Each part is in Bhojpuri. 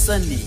सनी।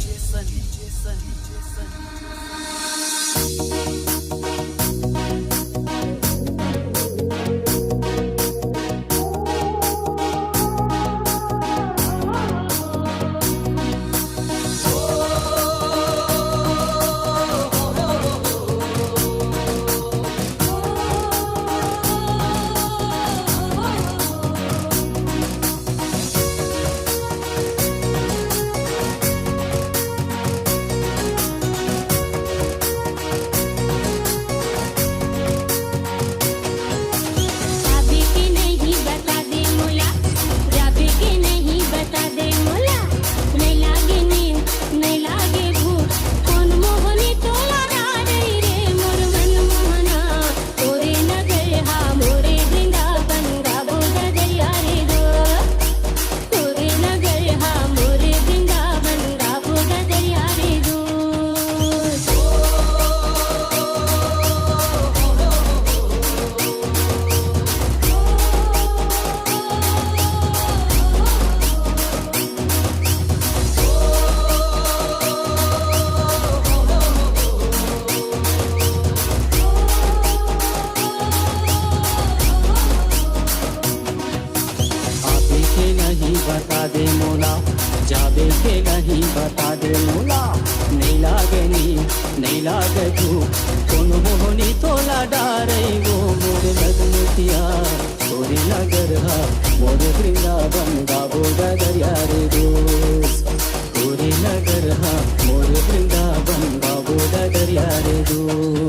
बता दे मोला, जाबे के नहीं बता दे मोला। नहीं लागे नी नहीं लागे तू कौन मोहनी तोला डारे गो मोरे लगमुतिया तोरे नगर हा मोरे वृंदावन गाबो दरिया रे दोस्त। तोरे नगर हा मोरे वृंदावन गाबो दरिया रे दोस्त।